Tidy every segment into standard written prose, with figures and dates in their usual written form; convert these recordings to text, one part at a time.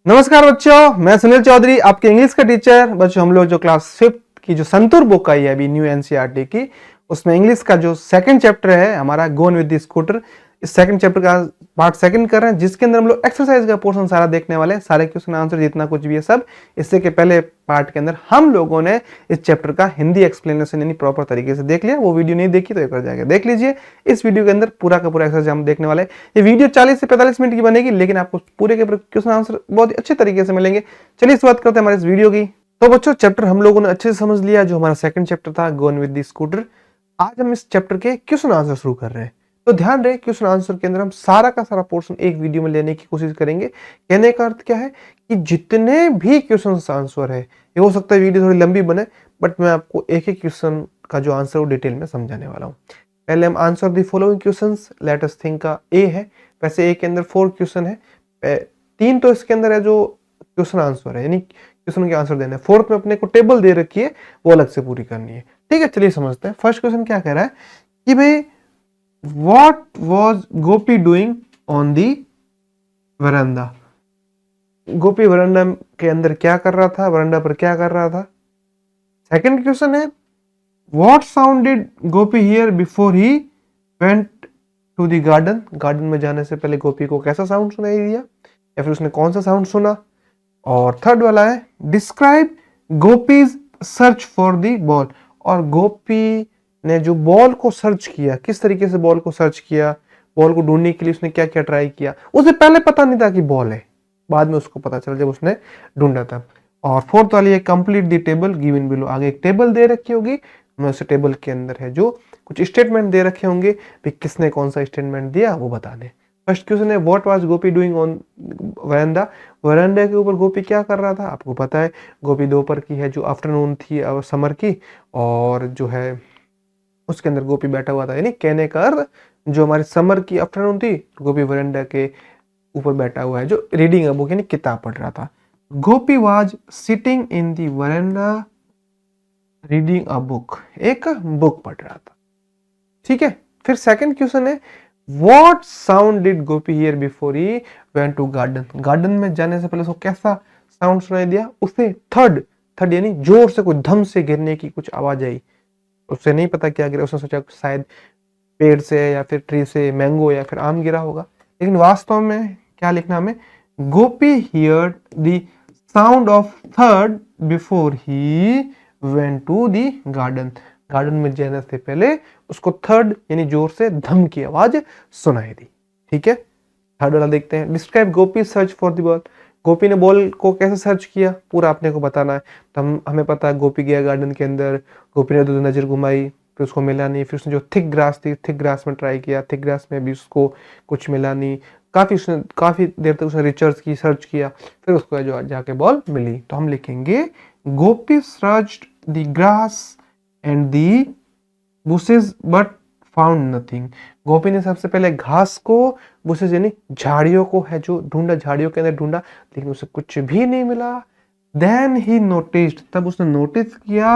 नमस्कार बच्चों, मैं सुनील चौधरी, आपके इंग्लिश का टीचर। बच्चों, हम लोग जो क्लास 5 की जो संतूर बुक आई है अभी न्यू एनसीईआरटी की, उसमें इंग्लिश का जो सेकंड चैप्टर है हमारा गोन विद द स्कूटर, इस सेकंड चैप्टर का पार्ट सेकंड कर रहे हैं, जिसके अंदर हम लोग एक्सरसाइज का पोर्शन सारा देखने वाले हैं। सारे क्वेश्चन आंसर जितना कुछ भी है सब। इससे के पहले पार्ट के अंदर हम लोगों ने इस चैप्टर का हिंदी एक्सप्लेनेशन यानी प्रॉपर तरीके से देख लिया। वो वीडियो नहीं देखी तो एक बार जाके देख लीजिए। इस वीडियो के अंदर पूरा का पूरा एक्सरसाइज हम देखने वाले हैं। ये वीडियो 40 से 45 मिनट की बनेगी, लेकिन आपको पूरे के पूरे क्वेश्चन आंसर बहुत ही अच्छे तरीके से मिलेंगे। चलिए शुरुआत करते हैं हमारे इस वीडियो की। तो बच्चों, चैप्टर हम लोगों ने अच्छे से समझ लिया, जो हमारा सेकंड चैप्टर था गोन विद द स्कूटर। आज हम इस चैप्टर के क्वेश्चन आंसर शुरू कर रहे हैं। तो ध्यान रहे, क्वेश्चन आंसर के अंदर हम सारा का सारा पोर्शन एक वीडियो में लेने की कोशिश करेंगे। कहने का अर्थ क्या है कि जितने भी क्वेश्चन आंसर है, ये हो सकता है वीडियो थोड़ी लंबी बने, बट मैं आपको एक एक क्वेश्चन का जो आंसर वो डिटेल में समझाने वाला हूँ। पहले हम answer the following questions, let us think का ए है। वैसे ए के अंदर 4 क्वेश्चन है, 3 तो इसके अंदर है जो क्वेश्चन आंसर है, यानी क्वेश्चन के आंसर देने। फोर्थ में अपने को टेबल दे रखी है, वो अलग से पूरी करनी है। ठीक है, चलिए समझते हैं। फर्स्ट क्वेश्चन क्या कह रहा है कि भाई What was Gopi doing on the veranda? Gopi veranda के अंदर क्या कर रहा था, वरांडा पर क्या कर रहा था। सेकंड क्वेश्चन है What sound did Gopi hear before he went to the garden? Garden में जाने से पहले गोपी को कैसा साउंड सुनाई दिया, या फिर उसने कौन सा साउंड सुना। और थर्ड वाला है describe gopis search for the ball. और गोपी ने जो बॉल को सर्च किया, किस तरीके से बॉल को सर्च किया, बॉल को ढूंढने के लिए उसने क्या क्या ट्राई किया। उसे पहले पता नहीं था कि बॉल है, बाद में उसको पता चला जब उसने ढूंढा था। और फोर्थ वाली है complete the table given below. आगे एक टेबल दे रखी होगी, हमें उस टेबल के अंदर है जो कुछ स्टेटमेंट दे रखे होंगे, भी किसने कौन सा स्टेटमेंट दिया वो बता दे। फर्स्ट क्वेश्चन है what was Gopi doing on veranda? Veranda के ऊपर गोपी क्या कर रहा था, आपको पता है गोपी दोपहर की है जो आफ्टरनून थी समर की, और जो है उसके अंदर गोपी बैठा हुआ था। यानी कहने का अर्थ जो हमारी समर की आफ्टरनून थी, गोपी वरांडा के ऊपर बैठा हुआ है जो रीडिंग अ बुक यानी किताब पढ़ रहा था। Gopi was sitting in the veranda reading a book, एक बुक पढ़ रहा था। ठीक है, फिर सेकंड क्वेश्चन है what sound did Gopi hear before he went to garden? Garden में जाने से पहले उसको कैसा साउंड सुनाई दिया? उसे थर्ड यानी जोर से कोई धम से गिरने की कुछ आवाज आई। उसे नहीं पता क्या गिरा, उसने सोचा शायद पेड़ से या फिर ट्री से मैंगो या फिर आम गिरा होगा, लेकिन वास्तव में क्या लिखना हमें, Gopi heard the sound of third before he went to the garden. Garden में जाने से पहले उसको थर्ड यानी जोर से धम की आवाज सुनाई दी। ठीक है, थर्ड वाला देखते हैं describe Gopi search for the ball. Gopi ने बॉल को कैसे सर्च किया पूरा आपने को बताना है। तो हमें पता है गोपी गया गार्डन के अंदर, गोपी ने तो नजर घुमाई, फिर उसको मिला नहीं। फिर उसने जो थिक ग्रास थी, थिक ग्रास में ट्राई किया, थिक ग्रास में भी उसको कुछ मिला नहीं। काफी देर तक उसने रिसर्च की, सर्च किया, फिर उसको जो जाके बॉल मिली। तो हम लिखेंगे Gopi searched the grass and the bushes but found nothing. Gopi ने सबसे पहले घास को, बुशेस यानी झाड़ियों को है जो ढूंढा, झाड़ियों के अंदर ढूंढा, लेकिन उसे कुछ भी नहीं मिला। देन ही नोटिस्ड, तब उसने नोटिस किया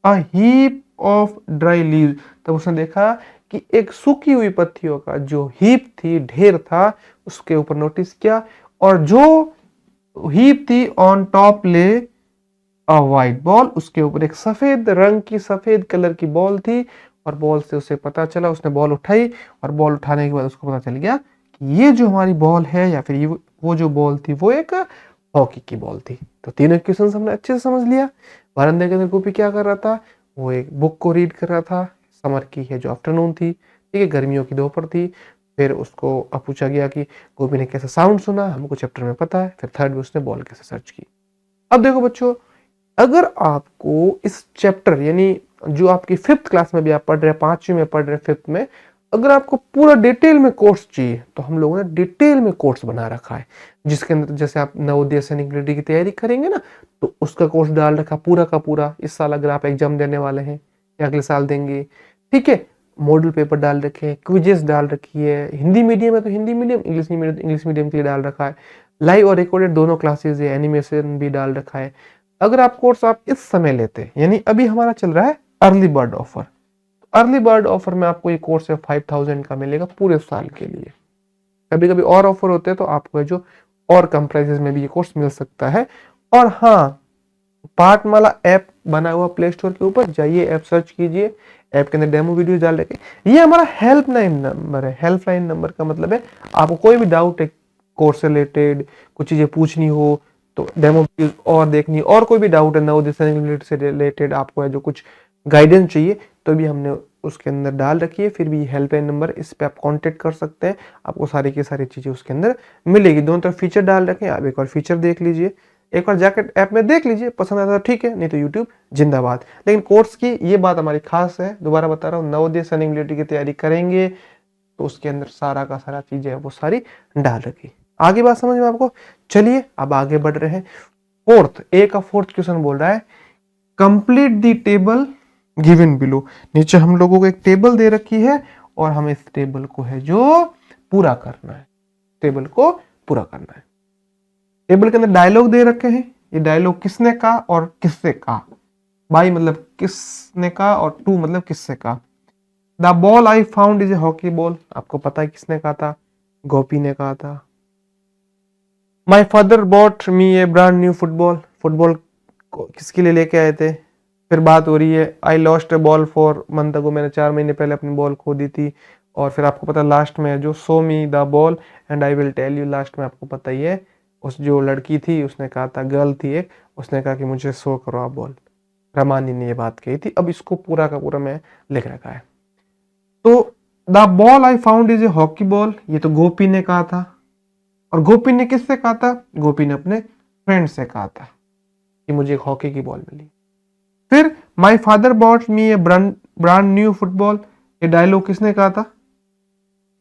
a heap of dry leaves. तब उसने देखा कि एक सूखी हुई पत्तियों का जो हीप थी, ढेर था, उसके ऊपर नोटिस किया। और जो हीप थी ऑन टॉप ले अ वाइट बॉल, उसके ऊपर एक सफेद रंग की, सफेद कलर की बॉल थी। और बॉल से उसे पता चला, उसने बॉल उठाई, और बॉल उठाने के बाद उसको पता चल गया कि ये जो हमारी बॉल है या फिर ये वो जो बॉल थी वो एक हॉकी की बॉल थी। तो तीनों क्वेश्चन हमने अच्छे से समझ लिया। वरांडे के अंदर गोपी क्या कर रहा था, वो एक बुक को रीड कर रहा था, समर की है जो आफ्टरनून थी, ठीक है, गर्मियों की दोपहर थी। फिर उसको अब पूछा गया कि गोपी ने कैसा साउंड सुना, हमको चैप्टर में पता है। फिर थर्ड में उसने बॉल कैसे सर्च की। अब देखो बच्चों, अगर आपको इस चैप्टर यानी जो आपकी 5th क्लास में भी आप पढ़ रहे हैं, 5वीं में पढ़ रहे हैं, 5th में, अगर आपको पूरा डिटेल में कोर्स चाहिए तो हम लोगों ने डिटेल में कोर्स बना रखा है, जिसके अंदर जैसे आप नवोदय सैनिक रेडी की तैयारी करेंगे ना, तो उसका कोर्स डाल रखा पूरा का पूरा। इस साल अगर आप एग्जाम देने वाले हैं या अगले साल देंगे, ठीक है, मॉडल पेपर डाल रखे हैं, क्विजेस डाल रखी है। हिंदी मीडियम है तो हिंदी मीडियम, इंग्लिश मीडियम तो इंग्लिश मीडियम के लिए डाल रखा है। लाइव और रिकॉर्डेड दोनों क्लासेस है, एनिमेशन भी डाल रखा है। अगर आप कोर्स आप इस समय लेते, यानी अभी हमारा चल रहा है early bird offer, early bird offer में आपको ये कोर्स है 5000 का मिलेगा पूरे साल के लिए। कभी कभी और ऑफर होते हैं तो आपको जो और कम प्राइसेस में भी ये कोर्स मिल सकता है। और हाँ, पाठमाला ऐप बना हुआ प्ले स्टोर के ऊपर जाइए, ऐप सर्च कीजिए, ऐप के अंदर डेमो वीडियो डाल रखे। ये हमारा हेल्पलाइन नंबर है। हेल्पलाइन नंबर का मतलब है आपको कोई भी डाउट है कोर्स से रिलेटेड, कुछ चीजें पूछनी हो तो डेमो वीडियो और देखनी, और कोई भी डाउट है नवोदय सैनिक से रिलेटेड आपको है जो कुछ गाइडेंस चाहिए तो भी हमने उसके अंदर डाल रखी है। फिर भी हेल्पलाइन नंबर, इस पे आप कांटेक्ट कर सकते हैं, आपको सारी की सारी चीजें उसके अंदर मिलेगी। दोनों तरफ फीचर डाल रखे हैं, आप एक और फीचर देख लीजिए, एक बार जाकर ऐप में देख लीजिए, पसंद आता है ठीक है, नहीं तो यूट्यूब जिंदाबाद। लेकिन कोर्स की ये बात हमारी खास है, दोबारा बता रहा हूँ, नवोदय सैनिक मिलिट्री की तैयारी करेंगे तो उसके अंदर सारा का सारा चीजें वो सारी डाल रखी। आगे बात समझ में आपको? चलिए अब आगे बढ़ रहे हैं। फोर्थ, ए का फोर्थ क्वेश्चन बोल रहा है complete the table given below. नीचे हम लोगों को एक टेबल दे रखी है और हमें इस टेबल को है जो पूरा करना है, टेबल को पूरा करना है। टेबल के अंदर डायलॉग दे रखे हैं, ये डायलॉग किसने कहा और किससे कहा। बाई मतलब किसने कहा और टू मतलब किससे कहा। The ball I found is A hockey ball, आपको पता है किसने कहा था, गोपी ने कहा था। My father bot me A brand new football, football किसके लिए लेके आए थे। फिर बात हो रही है I lost A ball for month ago, मैंने 4 महीने पहले अपनी बॉल खो दी थी। और फिर आपको पता लास्ट में जो show me the ball and I will tell you, last में आपको पता ही है उस जो लड़की थी उसने कहा था, गर्ल थी एक, उसने कहा कि मुझे शो करो आप बॉल। रमानी ने ये बात कही थी। अब इसको पूरा का पूरा मैं लिख रखा है। तो the ball I found is A hockey ball, ये तो गोपी ने कहा था। और गोपी ने किससे कहा था? गोपी ने अपने फ्रेंड से कहा था कि मुझे एक हॉकी की बॉल मिली। फिर my father bot me A brand new football, ये डायलॉग किसने कहा था?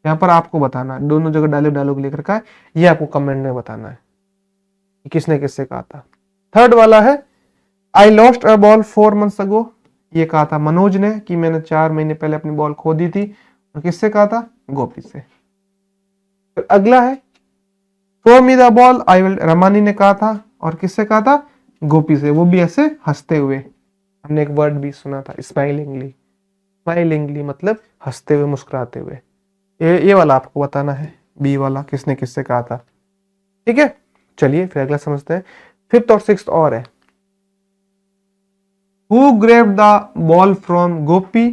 यहां पर आपको बताना है, दोनों जगह डायलॉग लिख रखा है, ये आपको कमेंट में बताना है कि किसने किससे कहा था। थर्ड वाला है I lost a ball 4 months अगो, ये कहा था मनोज ने कि मैंने 4 महीने पहले अपनी बॉल खो दी थी। और किससे कहा था? गोपी से। फिर अगला है throw me the ball I will, Ramani ने कहा था। और किससे कहा था? गोपी से, वो भी ऐसे हंसते हुए। हमने एक वर्ड भी सुना था स्माइलिंगली, स्माइलिंगली मतलब हंसते हुए, मुस्कुराते हुए। ये वाला आपको बताना है, बी वाला किसने किससे कहा था। ठीक है, चलिए फिर अगला समझते हैं। फिफ्थ और सिक्स्थ और है who grabbed the ball from Gopi,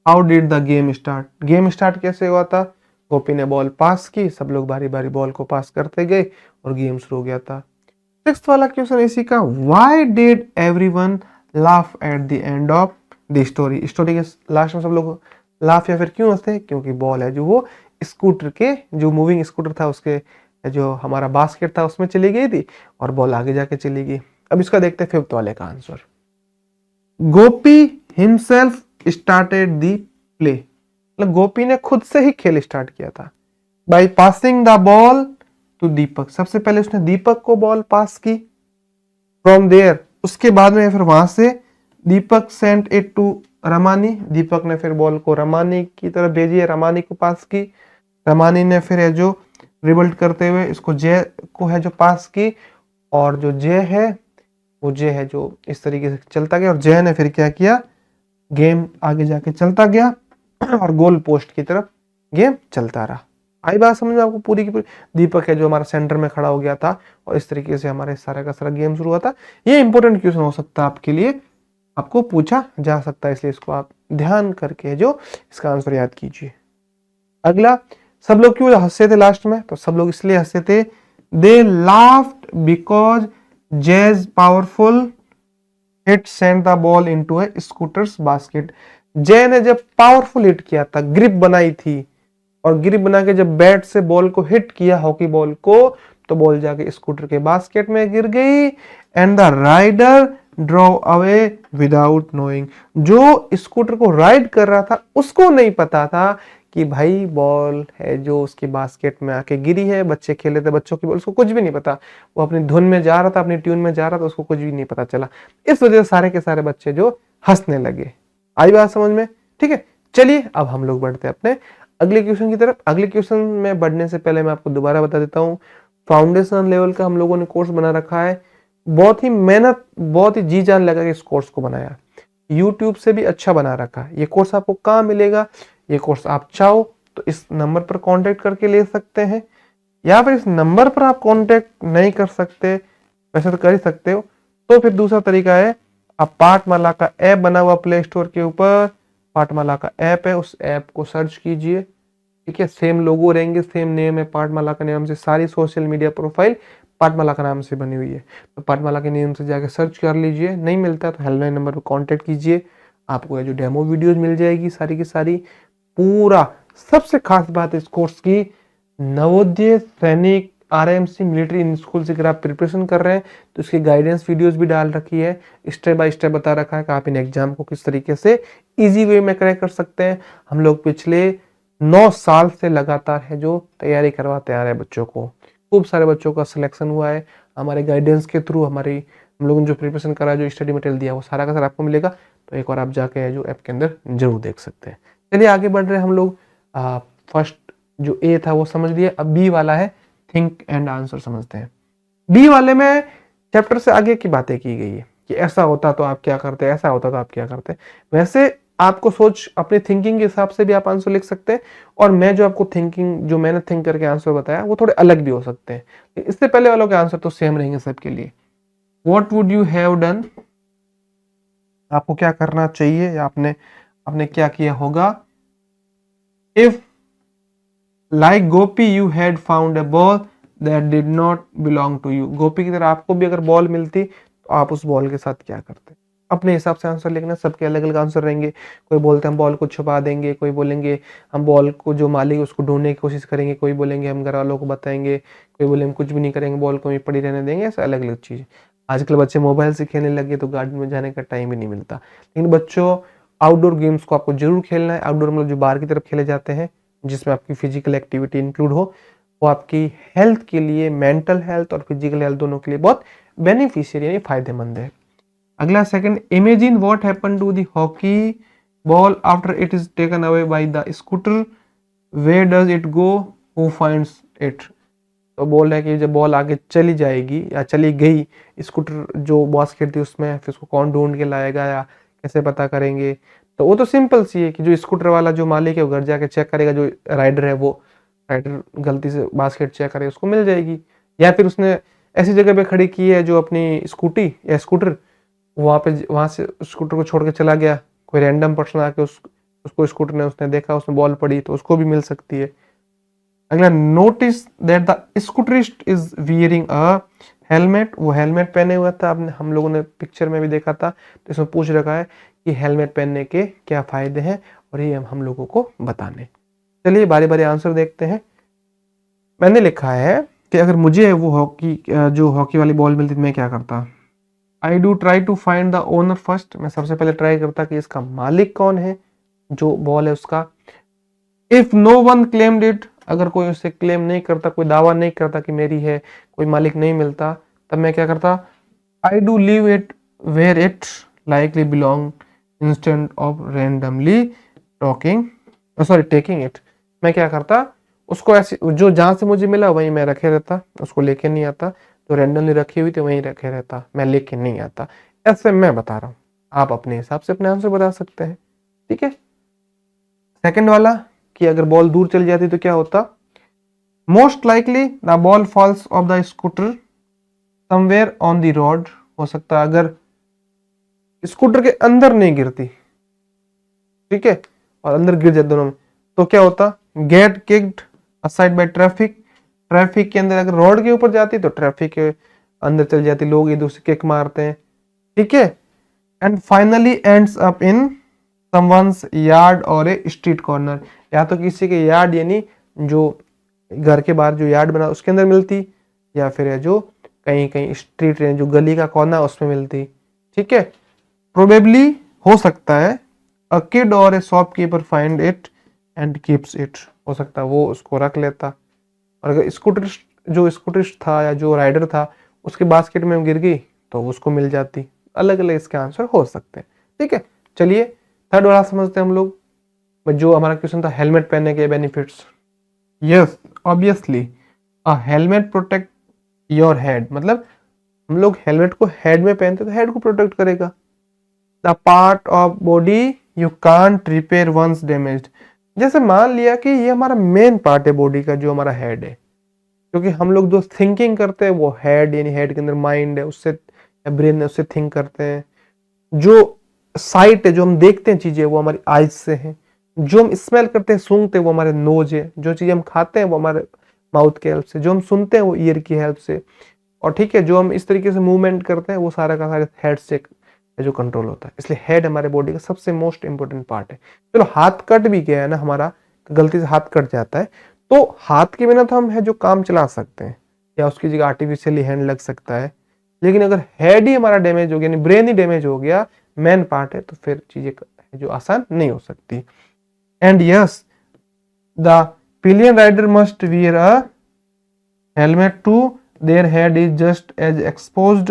how did the game start. Game start कैसे हुआ था? गोपी ने बॉल पास की, सब लोग बारी बारी बॉल को पास करते गए और गेम शुरू हो गया था। सिक्स्थ वाला क्वेश्चन इसी का, why did everyone laugh at the end of the story. Story के लास्ट में सब लोग लाफ या फिर क्यों हंसते? क्योंकि बॉल है जो वो स्कूटर के, जो मूविंग स्कूटर था उसके जो हमारा बास्केट था उसमें चली गई थी और बॉल आगे जाके चली गई। अब इसका देखते हैं फिफ्थ वाले का answer. Gopi himself started the play, मतलब गोपी ने खुद से ही खेल स्टार्ट किया था। By passing the ball to Deepak, सबसे पहले उसने दीपक को बॉल पास की। फ्रॉम देयर, उसके बाद में फिर वहां से दीपक सेंट इट टू रमानी, दीपक ने फिर बॉल को रमानी की तरफ भेजी है, रमानी को पास की। रमानी ने फिर है जो रिबल्ट करते हुए इसको जय को है जो पास की, और जो जय है वो जय है जो इस तरीके से चलता गया, और जय ने फिर क्या किया, गेम आगे जाके चलता गया और गोल पोस्ट की तरफ गेम चलता रहा। आई बात समझ में आपको पूरी की पूरी? दीपक है जो हमारा सेंटर में खड़ा हो गया था और इस तरीके से हमारे सारा का सारा गेम शुरू हुआ था। ये इंपॉर्टेंट क्वेश्चन हो सकता है आपके लिए, आपको पूछा जा सकता है, इसलिए इसको आप ध्यान करके जो इसका आंसर याद कीजिए। अगला, सब लोग क्यों हंसे थे लास्ट में? तो सब लोग इसलिए हंसे थे, they laughed because Jai's powerful hit send the ball into a scooter's basket. Jai ने जब पावरफुल हिट किया था, ग्रिप बनाई थी, और ग्रिप बना के जब बैट से बॉल को हिट किया, हॉकी बॉल को, तो बॉल जाके स्कूटर के बास्केट में गिर गई। And the rider draw away without knowing, जो स्कूटर को राइड कर रहा था उसको नहीं पता था कि भाई बॉल है जो उसकी बास्केट में आके गिरी है। बच्चे खेले थे, बच्चों की बॉल, उसको कुछ भी नहीं पता, वो अपनी धुन में जा रहा था, अपनी ट्यून में जा रहा था, उसको कुछ भी नहीं पता चला। इस वजह से सारे के सारे बच्चे जो हंसने लगे। आई बात समझ में? ठीक है, चलिए अब हम लोग बढ़ते हैं अपने अगले क्वेश्चन की तरफ। अगले क्वेश्चन में बढ़ने से पहले मैं आपको दोबारा बता देता हूँ, फाउंडेशन लेवल का हम लोगों ने कोर्स बना रखा है। बहुत ही मेहनत, बहुत ही जी जान लगा के इस कोर्स को बनाया, यूट्यूब से भी अच्छा बना रखा है। ये कोर्स आपको कहाँ मिलेगा? ये कोर्स आप चाहो तो इस नंबर पर कांटेक्ट करके ले सकते हैं। या फिर इस नंबर पर आप कांटेक्ट नहीं कर सकते, वैसे तो कर ही सकते हो, तो फिर दूसरा तरीका है, आप पाठमाला का ऐप बना हुआ प्ले स्टोर के ऊपर, पाठमाला का ऐप है, उस ऐप को सर्च कीजिए, ठीक है। सेम लोगो रहेंगे, सेम नेम है, पाठमाला के नाम से सारी सोशल मीडिया प्रोफाइल पाठमाला का नाम से बनी हुई है, तो पाठमाला के नेम से जाके सर्च कर लीजिए। नहीं मिलता तो हेल्पलाइन नंबर पर कांटेक्ट कीजिए, आपको ये जो डेमो वीडियोज मिल जाएगी सारी की सारी। पूरा सबसे खास बात इस कोर्स की, नवोदय सैनिक आरएमसी मिलिट्री स्कूल से अगर आप प्रिपरेशन कर रहे हैं तो इसकी गाइडेंस वीडियोस भी डाल रखी है, स्टेप बाय स्टेप बता रखा है कि आप इन एग्जाम को किस तरीके से इजी वे में क्रैक कर सकते हैं। हम लोग पिछले 9 साल से लगातार है जो तैयारी करवाते आ रहे हैं बच्चों को, खूब सारे बच्चों का सिलेक्शन हुआ है हमारे गाइडेंस के थ्रू। हम लोगों ने जो प्रिपरेशन करा, जो स्टडी मटेरियल दिया, वो सारा का सारा आपको मिलेगा, तो एक बार आप जाके जो ऐप के अंदर जरूर देख सकते हैं। चलिए आगे बढ़ रहे हैं हम लोग। फर्स्ट जो ए था वो समझ लिया, अब बी वाला है थिंक एंड आंसर समझते हैं। बी वाले में चैप्टर से आगे की बातें की गई है कि ऐसा होता तो आप क्या करते, ऐसा होता तो आप क्या करते। वैसे आपको सोच अपनी थिंकिंग के हिसाब से भी आप आंसर लिख सकते हैं, और मैं जो आपको थिंकिंग, जो मैंने थिंक करके आंसर बताया, वो थोड़े अलग भी हो सकते हैं। इससे पहले वालों के आंसर तो सेम रहेंगे सबके लिए। What would you have done, आपको क्या करना चाहिए, या आपने क्या किया होगा। If like Gopi you had found a ball that did not belong to you, Gopi की तरह आपको भी अगर बॉल मिलती तो आप उस बॉल के साथ क्या करते। अपने हिसाब से आंसर लिखना, सबके अलग अलग आंसर रहेंगे। कोई बोलते हम बॉल को छुपा देंगे, कोई बोलेंगे हम बॉल को जो मालिक है उसको ढूंढने की कोशिश करेंगे, कोई बोलेंगे हम घर वालों को बताएंगे, कोई बोले हम कुछ भी नहीं करेंगे, बॉल को ही पड़ी रहने देंगे। ऐसे अलग अलग चीज। आजकल बच्चे मोबाइल से खेलने लगे तो गार्डन में जाने का टाइम ही नहीं मिलता। लेकिन बच्चों, आउटडोर गेम्स को आपको जरूर खेलना है। आउटडोर मतलब जो बाहर की तरफ खेले जाते हैं, जिसमें आपकी फिजिकल एक्टिविटी इंक्लूड हो, वो आपकी हेल्थ के लिए, मेंटल हेल्थ और फिजिकल हेल्थ दोनों के लिए बहुत बेनिफिशियल यानी फायदेमंद है। अगला second, imagine what happen to the hockey ball after it is taken away by the scooter, where does it go, who finds it. तो बोल रहा है कि जब बॉल आगे चली जाएगी या चली गई, स्कूटर जो बॉस खेलती है उसमें, फिर उसको कौन ढूंढ के लाएगा या कैसे पता करेंगे। तो वो तो सिंपल सी है कि जो स्कूटर वाला जो मालिक है वो घर जाके चेक करेगा, जो राइडर है वो राइडर गलती से बास्केट चेक करे, उसको मिल जाएगी। या फिर उसने ऐसी जगह पे खड़ी की है जो अपनी स्कूटी या स्कूटर, वहां से स्कूटर को छोड़ के चला गया, कोई रैंडम पर्सन आके उसको स्कूटर ने उसने देखा, उसमें बॉल पड़ी तो उसको भी मिल सकती है। अगला, notice that the scooterist is wearing a helmet, वो हेलमेट पहने हुआ था। आपने हम लोगों ने पिक्चर में भी देखा था, तो इसमें पूछ रखा है कि हेलमेट पहनने के क्या फायदे हैं, और ये हम लोगों को बताने। चलिए बारी बारी आंसर देखते हैं। मैंने लिखा है कि अगर मुझे वो जो हॉकी वाली बॉल मिलती तो मैं क्या करता। I do try to find the owner first, मैं सबसे पहले ट्राई करता कि इसका मालिक कौन है, जो बॉल है उसका। If no one claimed it, अगर कोई उसे क्लेम नहीं करता, कोई दावा नहीं करता कि मेरी है, कोई मालिक नहीं मिलता, तब मैं क्या करता। I do leave it where it likely belong instead of randomly taking it. मैं क्या करता, उसको ऐसे जो जहां से मुझे मिला वहीं मैं रखे रहता, उसको लेके नहीं आता। जो रैंडमली रखी हुई थी वहीं रखे रहता, मैं लेके नहीं आता। ऐसे मैं बता रहा हूँ, आप अपने हिसाब से अपने आंसर बता सकते हैं, ठीक है। सेकंड वाला कि अगर बॉल दूर चली जाती तो क्या होता। Most likely the ball falls off the scooter somewhere on the road, हो सकता है अगर स्कूटर के अंदर नहीं गिरती, ठीक है, और अंदर गिर जाए दोनों में, तो क्या होता। Get kicked aside by traffic, traffic के अंदर अगर रोड के ऊपर जाती तो ट्रैफिक के अंदर चल जाती, लोग एक दूसरे किक मारते हैं, ठीक है। And finally ends up in someone's yard और ए स्ट्रीट कॉर्नर, या तो किसी के यार्ड यानी जो घर के बाहर जो यार्ड बना उसके अंदर मिलती, या फिर जो कहीं कहीं स्ट्रीट जो गली का कॉर्नर उसमें मिलती, ठीक है। प्रोबेबली हो सकता है अ किड और ए shopkeeper find it and keeps it, हो सकता है वो उसको रख लेता, और अगर स्कूटरिस्ट था या जो राइडर था उसके बास्केट में गिर गई तो उसको मिल जाती। अलग अलग इसके आंसर हो सकते हैं, ठीक है। चलिए थर्ड वाला समझते हैं हम लोग, जो हमारा क्वेश्चन था हेलमेट पहनने के benefits. Yes obviously a helmet protect your head, मतलब हम लोग हेलमेट को हेड में पहनते तो हेड को प्रोटेक्ट करेगा। The part of body you can't repair once damaged, जैसे मान लिया कि ये हमारा मेन पार्ट है बॉडी का, जो हमारा हेड है, क्योंकि हम लोग जो थिंकिंग करते हैं वो हेड यानी हेड के अंदर माइंड है उससे, ब्रेन है उससे थिंक करते हैं। जो साइट है, जो हम देखते हैं चीजें, वो हमारी आइज से है। जो हम स्मेल करते हैं, सूंघते हैं, वो हमारे नोज है। जो चीजें हम खाते हैं वो हमारे माउथ के हेल्प से। जो हम सुनते हैं वो ईयर की हेल्प से। और ठीक है, जो हम इस तरीके से मूवमेंट करते हैं वो सारा का सारा हेड से जो कंट्रोल होता है। इसलिए हेड हमारे बॉडी का सबसे मोस्ट इंपोर्टेंट पार्ट है। चलो हाथ कट भी गया है ना हमारा, गलती से हाथ कट जाता है, तो हाथ के बिना तो हम है जो काम चला सकते हैं या उसकी जगह आर्टिफिशियली हैंड लग सकता है। लेकिन अगर हेड ही हमारा डैमेज हो गया, यानी ब्रेन ही डैमेज हो गया, मेन पार्ट है, तो फिर चीजें जो आसान नहीं हो सकती। And yes, the pillion rider must wear a helmet to their head is just as exposed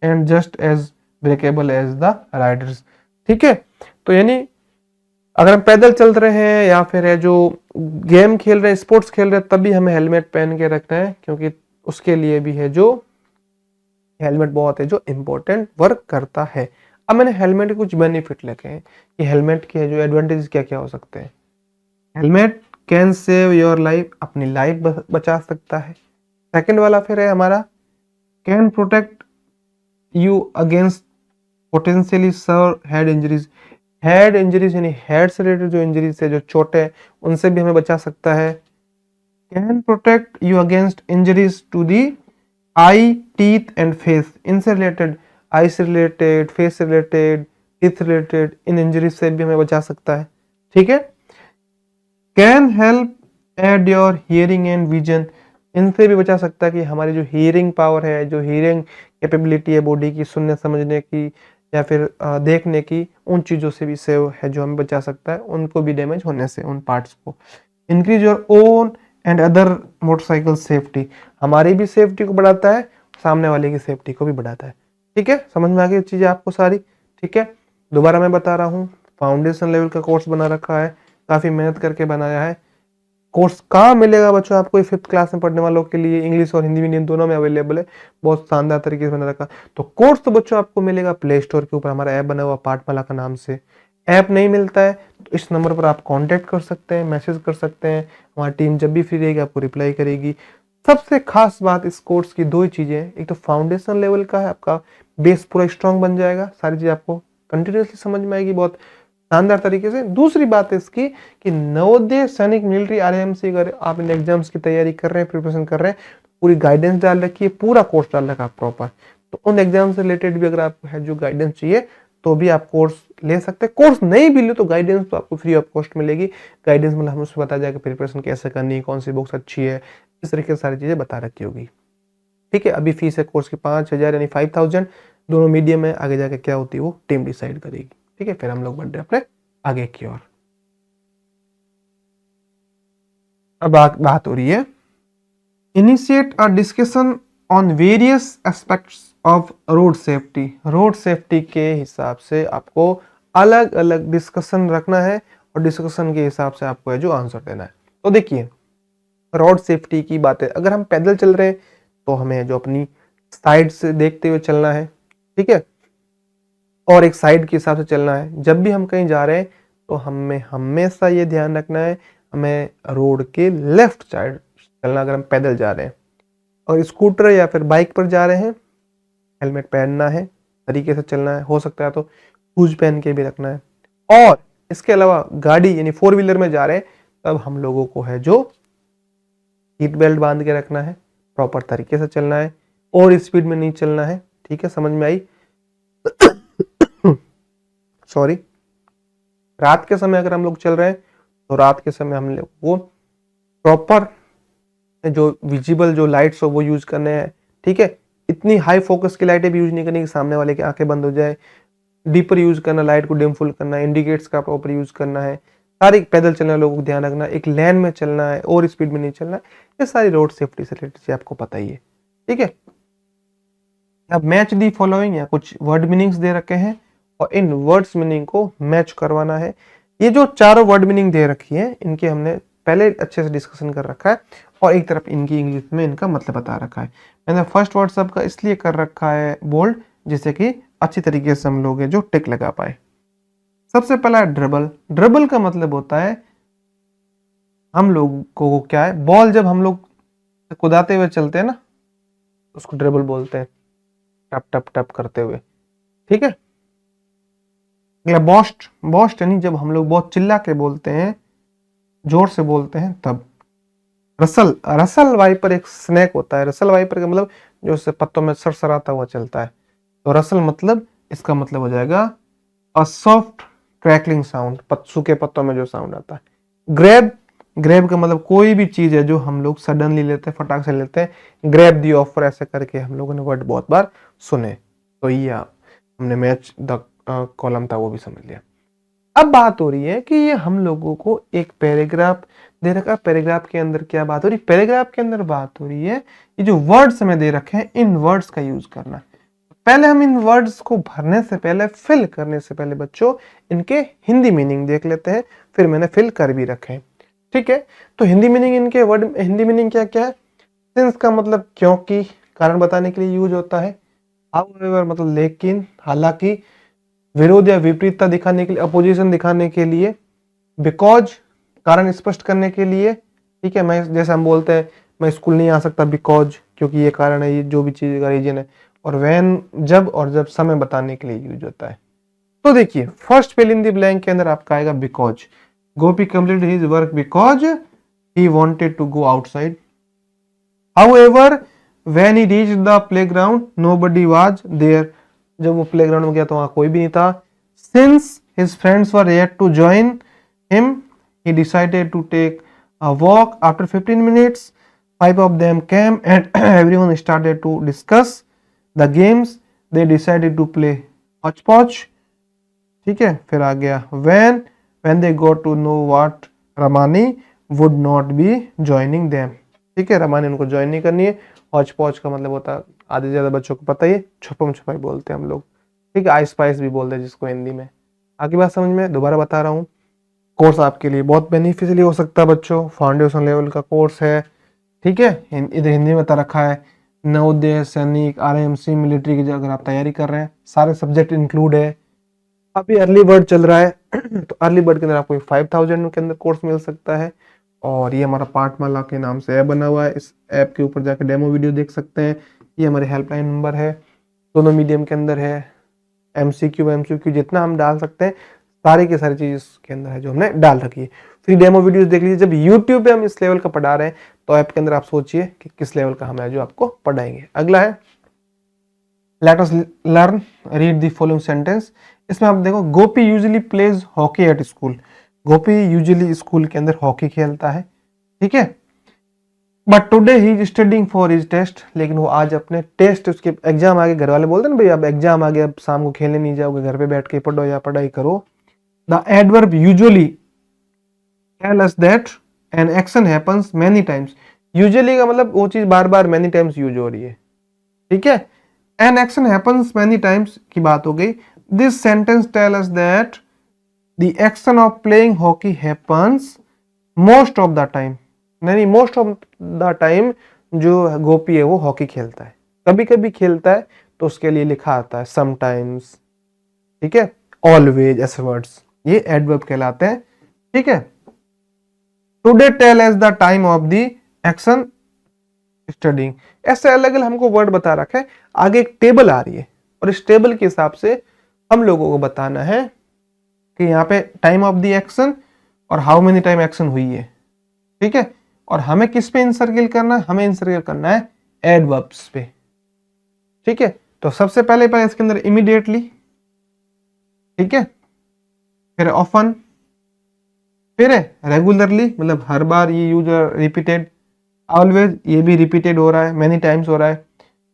and just as breakable as the riders। ठीक है, तो यानी अगर हम पैदल चल रहे हैं या फिर है जो गेम खेल रहे हैं, स्पोर्ट्स खेल रहे हैं, तब भी हमें हेलमेट पहन के रखना है, क्योंकि उसके लिए भी है जो हेलमेट बहुत है जो इंपॉर्टेंट वर्क करता है। अब मैंने हेलमेट के कुछ बेनिफिट लिखे हैं कि हेलमेट के जो एडवांटेज क्या क्या हो सकते हैं। Helmet can save your life, अपनी लाइफ बचा सकता है। सेकंड वाला फिर है हमारा can protect you against potentially sir head injuries. Head injuries यानी हेड से रिलेटेड जो इंजरीज है, जो चोट है, उनसे भी हमें बचा सकता है। Can protect you against injuries to the eye, teeth and face. इनसे रिलेटेड, आई से रिलेटेड, फेस से रिलेटेड, टीथ से रिलेटेड, इन इंजरीज से भी हमें बचा सकता है। ठीक है। Can help aid your hearing and vision. इनसे भी बचा सकता है कि हमारी जो हियरिंग पावर है, जो हियरिंग कैपेबिलिटी है बॉडी की, सुनने समझने की या फिर देखने की, उन चीज़ों से भी सेव है जो हमें बचा सकता है, उनको भी डैमेज होने से, उन पार्ट्स को। Increase your own and other motorcycle safety, हमारी भी सेफ्टी को बढ़ाता है, सामने वाले की सेफ्टी को भी बढ़ाता है। ठीक है, समझ में आ गई चीज़ें आपको सारी। ठीक है, दोबारा मैं बता रहा हूँ, फाउंडेशन लेवल का कोर्स बना रखा है, काफ़ी मेहनत करके बनाया है। कोर्स कहाँ मिलेगा बच्चों आपको? 5th क्लास में पढ़ने वालों के लिए इंग्लिश और हिंदी मीडियम दोनों में अवेलेबल है, बहुत शानदार तरीके से बना रखा। तो कोर्स तो बच्चों आपको मिलेगा प्ले स्टोर के ऊपर, हमारा ऐप बना हुआ पाठमाला का नाम से। ऐप नहीं मिलता है तो इस नंबर पर आप कांटेक्ट कर सकते हैं, मैसेज कर सकते हैं, हमारी टीम जब भी फ्री रहेगी आपको रिप्लाई करेगी। सबसे खास बात इस कोर्स की दो ही चीजें हैं, एक तो फाउंडेशन लेवल का है, आपका बेस पूरा स्ट्रांग बन जाएगा, सारी चीज आपको कंटिन्यूसली समझ में आएगी बहुत शानदार तरीके से। दूसरी बात है इसकी कि नवोदय सैनिक मिलिट्री आरएमसी, अगर आप इन एग्जाम्स की तैयारी कर रहे हैं, प्रिपरेशन कर रहे हैं, पूरी गाइडेंस डाल रखी है, पूरा कोर्स डाल रखा है प्रॉपर। तो उन एग्जाम से रिलेटेड भी अगर आपको है जो गाइडेंस चाहिए तो भी आप कोर्स ले सकते हैं। कोर्स नहीं भी ले तो गाइडेंस तो आपको फ्री ऑफ कॉस्ट मिलेगी। गाइडेंस मतलब हम उसमें बता जाएगा प्रिपरेशन कैसे करनी है, कौन सी बुक्स अच्छी है, इस तरीके से सारी चीजें बता रखी होगी। ठीक है, अभी फीस है कोर्स की 5,000 यानी 5,000, दोनों मीडियम है, आगे जाके क्या होती है वो टीम डिसाइड करेगी। ठीक है, फिर हम लोग बढ़ रहे अपने आगे की ओर। अब बात हो रही है initiate a discussion on various aspects of road safety. Road safety के हिसाब से आपको अलग अलग डिस्कशन रखना है और डिस्कशन के हिसाब से आपको है जो आंसर देना है। तो देखिए, रोड सेफ्टी की बात है, अगर हम पैदल चल रहे हैं तो हमें जो अपनी साइड से देखते हुए चलना है। ठीक है, और एक साइड के हिसाब से चलना है। जब भी हम कहीं जा रहे हैं तो हमें हमेशा ये ध्यान रखना है, हमें रोड के लेफ्ट साइड चलना अगर हम पैदल जा रहे हैं। और स्कूटर या फिर बाइक पर जा रहे हैं, हेलमेट पहनना है, तरीके से चलना है, हो सकता है तो शूज पहन के भी रखना है। और इसके अलावा गाड़ी यानी 4 व्हीलर में जा रहे हैं तब हम लोगों को है जो सीट बेल्ट बांध के रखना है, प्रॉपर तरीके से चलना है, और स्पीड में नहीं चलना है। ठीक है, समझ में आई? सॉरी। रात के समय अगर हम लोग चल रहे हैं तो रात के समय हम लोग को प्रॉपर जो विजिबल जो लाइट्स हो वो यूज करने हैं। ठीक है, इतनी हाई फोकस की लाइटें भी यूज नहीं करनी कि सामने वाले की आंखें बंद हो जाए। डीपर यूज करना, लाइट को डिम फुल करना है, इंडिकेटर्स का प्रॉपर यूज करना है। सारी पैदल चलने लोगों को ध्यान रखना, एक लेन में चलना है और स्पीड में नहीं चलना है। ये सारी रोड सेफ्टी से रिलेटेड आपको पता ही है। ठीक है, अब मैच दी फॉलोइंग या कुछ वर्ड मीनिंग्स दे रखे हैं और इन वर्ड्स मीनिंग को मैच करवाना है। ये जो चारों वर्ड मीनिंग दे रखी है इनके हमने पहले अच्छे से डिस्कशन कर रखा है और एक तरफ इनकी इंग्लिश में इनका मतलब बता रखा है। मैंने फर्स्ट वर्ड सबका इसलिए कर रखा है बोल्ड, जिससे कि अच्छी तरीके से हम लोग जो टिक लगा पाए। सबसे पहला है ड्रिबल। ड्रिबल का मतलब होता है हम लोग को क्या है, बॉल जब हम लोग कुदाते हुए चलते हैं ना, उसको ड्रिबल बोलते हैं, टप टप टप करते हुए। ठीक है, अगला बॉस्ट। बॉस्ट यानी जब हम लोग बहुत चिल्ला के बोलते हैं, जोर से बोलते हैं तब। रसल, रसल वाइपर एक स्नेक होता है। रसल वाइपर का मतलब जो उससे पत्तों में सरसराता हुआ चलता है, तो रसल मतलब इसका मतलब हो जाएगा अ सॉफ्ट क्रैकलिंग साउंड, सूखे पत्तों में जो साउंड आता है। ग्रैब, ग्रैब का मतलब कोई भी चीज है जो हम लोग सडनली लेते हैं, फटाक से लेते हैं। ग्रैब दी ऑफर, ऐसे करके हम लोगों ने वर्ड बहुत बार सुने। तो ये हमने मैच द कॉलम था वो भी समझ लिया। अब बात हो रही है कि ये हम लोगों को एक पैराग्राफ दे रखा है। पैराग्राफ के अंदर क्या बात हो रही है? पैराग्राफ के अंदर बात हो रही है ये जो वर्ड्स हमें दे रखे हैं, इन वर्ड्स का यूज करना। पहले हम इन वर्ड्स को भरने से पहले, फिल करने से पहले बच्चों इनके हिंदी मीनिंग देख लेते हैं, फिर मैंने फिल कर भी रखे हैं। ठीक है, तो हिंदी मीनिंग, इनके वर्ड हिंदी मीनिंग क्या क्या है? सिंस का मतलब क्योंकि, कारण बताने के लिए यूज होता है। हाउएवर मतलब लेकिन, हालांकि। विरोध या विपरीतता दिखाने के लिए, अपोजिशन दिखाने के लिए। बिकॉज कारण स्पष्ट करने के लिए। ठीक है, मैं जैसे हम बोलते हैं मैं स्कूल नहीं आ सकता बिकॉज, क्योंकि ये कारण है, ये जो भी चीज का रीजन है। और व्हेन जब, और जब समय बताने के लिए यूज होता है। तो देखिए first fill in the blank के अंदर आपका आएगा because. Gopi complete his work because he wanted to go outside. However when he reached the playground nobody was there. जब वो प्लेग्राउंड में गया तो वहां कोई भी नहीं था। Since his friends were yet to join him he decided to take a walk. After 15 minutes 5 of them came and everyone started to discuss the games. They decided to play hodgepodge. ठीक है, फिर आ गया when they got to know what Ramani would not be joining them. ठीक है, रमानी उनको join नहीं करनी है। हॉच पॉच का मतलब होता है, आधे से ज्यादा बच्चों को पता ही है, छुपम छुपाई बोलते हैं हम लोग। ठीक है, आइस पाइस भी बोलते हैं जिसको हिंदी में। आगे बात समझ में, दोबारा बता रहा हूँ। कोर्स आपके लिए बहुत बेनिफिशियली हो सकता है बच्चों, फाउंडेशन लेवल का कोर्स है। ठीक है, इधर हिंदी में बता रखा है। नवोदय, सैनिक, आरएमसी, मिलिट्री की अगर आप तैयारी कर रहे हैं, सारे सब्जेक्ट इंक्लूड है। अभी अर्ली बर्ड चल रहा है तो अर्ली बर्ड के अंदर आपको 5000 के अंदर कोर्स मिल सकता है। और ये हमारा पाठमाला के नाम से ऐप बना हुआ है, इस ऐप के ऊपर जाकर डेमो वीडियो देख सकते हैं। ये हमारे हेल्पलाइन नंबर है, दोनों मीडियम के अंदर है। एमसीक्यू जितना हम डाल सकते हैं सारी की सारी चीज के अंदर है जो हमने डाल रखी है। फ्री डेमो वीडियोस देख लीजिए। जब यूट्यूब पे हम इस लेवल का पढ़ा रहे हैं तो ऐप के अंदर आप सोचिए कि किस लेवल का हम है जो आपको पढ़ाएंगे। अगला है let us learn read the following sentence. इसमें आप देखो, Gopi usually plays hockey at school. Gopi usually school के अंदर हॉकी खेलता है। ठीक है, but today he is studying for his test. लेकिन वो आज अपने टेस्ट, उसके एग्जाम आ गए। घर वाले बोलते हैं ना भाई अब एग्जाम आ गया, अब शाम को खेलने नहीं जाओगे, घर पे बैठ के पढ़ो या पढ़ाई करो। The adverb usually tell us that an action happens many times. Usually का मतलब वो चीज बार बार many times यूज हो रही है। ठीक है, an action happens many times की बात हो गई। This sentence tell us that the action of playing hockey happens most of the time. नहीं, most of the time जो गोपी है वो हॉकी खेलता है। कभी कभी खेलता है तो उसके लिए लिखा आता है sometimes। ठीक है, always ऐसे वर्ड्स ये एडवर्ब कहलाते हैं। ठीक है, today tells the time of the action studying. ऐसे अलग अलग हमको वर्ड बता रखा है। आगे एक टेबल आ रही है और इस टेबल के हिसाब से हम लोगों को बताना है कि यहाँ पे टाइम ऑफ द एक्शन और हाउ मेनी टाइम एक्शन हुई है। ठीक है, और हमें किस पे इंसर्किल करना है? हमें इंसर्किल करना है एडवर्ब्स पे। ठीक है, तो सबसे पहले इसके अंदर इमीडिएटली। ठीक है, फिर ऑफन, फिर है रेगुलरली मतलब हर बार ये यूज रिपीटेड। ऑलवेज ये भी रिपीटेड हो रहा है, मेनी टाइम्स हो रहा है।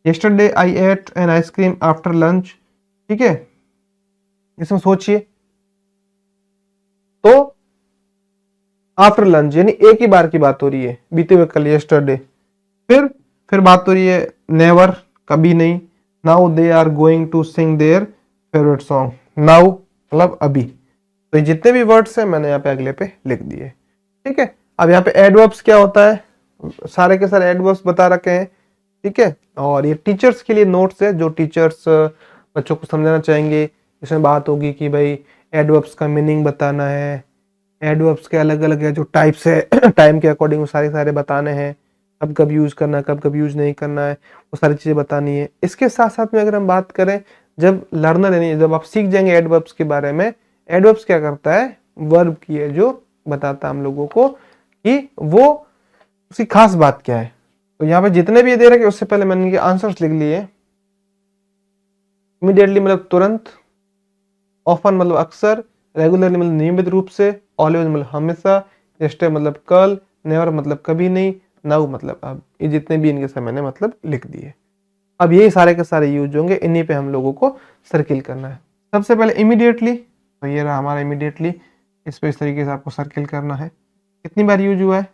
Yesterday I ate an ice cream after lunch. ठीक है, इसमें सोचिए तो आफ्टर लंच यानी एक ही बार की बात हो रही है, बीते हुए कल, यस्टरडे। फिर बात हो रही है नेवर, कभी नहीं। Now they are going to sing their favourite song. Now मतलब अभी। तो ये जितने भी वर्ड्स हैं मैंने यहाँ पे अगले पे लिख दिए। ठीक है, अब यहाँ पे एडवर्ब्स क्या होता है, सारे के सारे एडवर्ब्स बता रखे हैं। ठीक है, और ये टीचर्स के लिए नोट्स है जो टीचर्स बच्चों को समझाना चाहेंगे। इसमें बात होगी कि भाई एडवर्ब्स का मीनिंग बताना है, एडवर्ब्स के अलग अलग है जो टाइप्स है टाइम के अकॉर्डिंग सारे बताने हैं। कब कब यूज करना है, कब कब यूज नहीं करना है, वो सारी चीजें बतानी है। इसके साथ साथ में अगर हम बात करें, जब लर्नर यानी जब आप सीख जाएंगे एडवर्ब्स के बारे में, एडवर्ब्स क्या करता है, वर्ब की है जो बताता है हम लोगों को कि वो उसकी खास बात क्या है। तो यहाँ पे जितने भी ये दे रखे उससे पहले मैंने इनके आंसर्स लिख लिए। इमीडिएटली मतलब तुरंत, ऑफन मतलब अक्सर, रेगुलरली मतलब नियमित रूप से, ऑलवेज मतलब हमेशा, यस्टरडे मतलब कल, नेवर मतलब कभी नहीं, नाउ मतलब अब। ये जितने भी इनके समय मैंने मतलब लिख दिए। अब यही सारे के सारे यूज होंगे, इन्हीं पे हम लोगों को सर्किल करना है। सबसे पहले इमीडिएटली, तो ये रहा हमारा इमीडिएटली, इस पे इस तरीके से आपको सर्किल करना है। कितनी बार यूज हुआ है,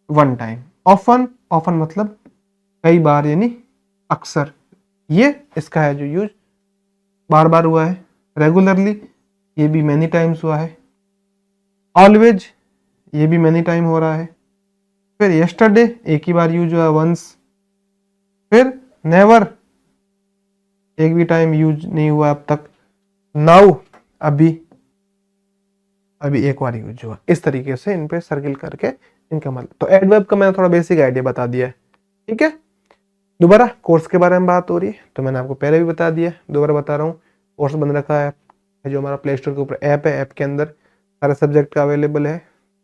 वन टाइम। ऑफन, ऑफन मतलब कई बार यानी अक्सर, ये इसका है जो यूज बार बार हुआ है। रेगुलरली, ये भी मैनी टाइम्स हुआ है। ऑलवेज, ये भी मैनी टाइम हो रहा है। फिर यस्टरडे, एक ही बार यूज हुआ, वंस। फिर नेवर, एक भी टाइम यूज नहीं हुआ अब तक। नाउ, अभी एक बार यूज हुआ। इस तरीके से इन पे सर्किल करके इनका मतलब, तो एडवर्ब का मैंने थोड़ा बेसिक आइडिया बता दिया है। ठीक है, दोबारा कोर्स के बारे में बात हो रही है, तो मैंने आपको पहले भी बता दिया, दोबारा बता रहा हूँ। कोर्स बन रखा है, जो हमारा प्ले स्टोर के ऊपर ऐप है, ऐप के अंदर सारे सब्जेक्ट का अवेलेबल है।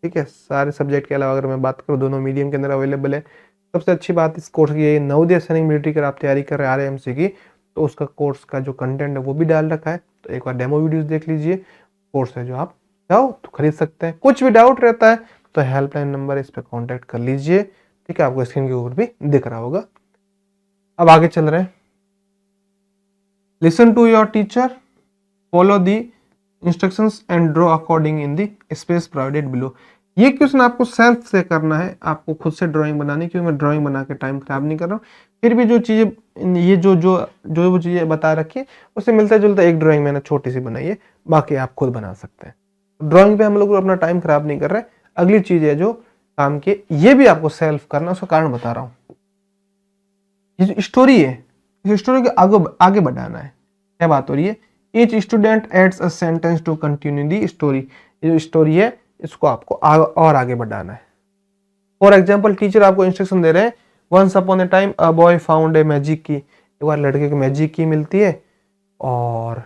ठीक है, सारे सब्जेक्ट के अलावा अगर मैं बात करूँ, दोनों मीडियम के अंदर अवेलेबल है। सबसे अच्छी बात इस कोर्स की, नवोदय सैनिक मिलिट्री की आप तैयारी कर रहे हैं RAMC की, तो उसका कोर्स का जो कंटेंट है वो भी डाल रखा है। तो एक बार डेमो वीडियोस देख लीजिए। कोर्स है जो आप जाओ तो खरीद सकते हैं। कुछ भी डाउट रहता है तो हेल्पलाइन नंबर इस पर कॉन्टेक्ट कर लीजिए। ठीक है, आपको स्क्रीन के ऊपर भी दिख रहा होगा। अब आगे चल रहे हैं। Listen to your teacher, follow the instructions and draw according in the space provided below. ये क्वेश्चन आपको सेल्फ से करना है, आपको खुद से ड्राइंग बनानी, क्योंकि मैं ड्राइंग बना के टाइम खराब नहीं कर रहा हूँ। फिर भी जो चीजें, ये जो जो जो वो चीजें बता रखी है उससे मिलता जुलता एक ड्राइंग मैंने छोटी सी बनाई है, बाकी आप खुद बना सकते हैं। ड्राइंग पे हम लोग अपना टाइम खराब नहीं कर रहे। अगली चीज है जो काम की, ये भी आपको सेल्फ करना, उसका कारण बता रहा हूँ। ये जो स्टोरी है, इस स्टोरी को आगे बढ़ाना है। क्या बात हो रही है, each student adds a sentence to continue the story. ये जो स्टोरी है इसको आपको और आगे बढ़ाना है। फॉर एग्जाम्पल, टीचर आपको इंस्ट्रक्शन दे रहे हैं, once upon a time a boy found a magic key. एक बार लड़के को मैजिक की मिलती है, और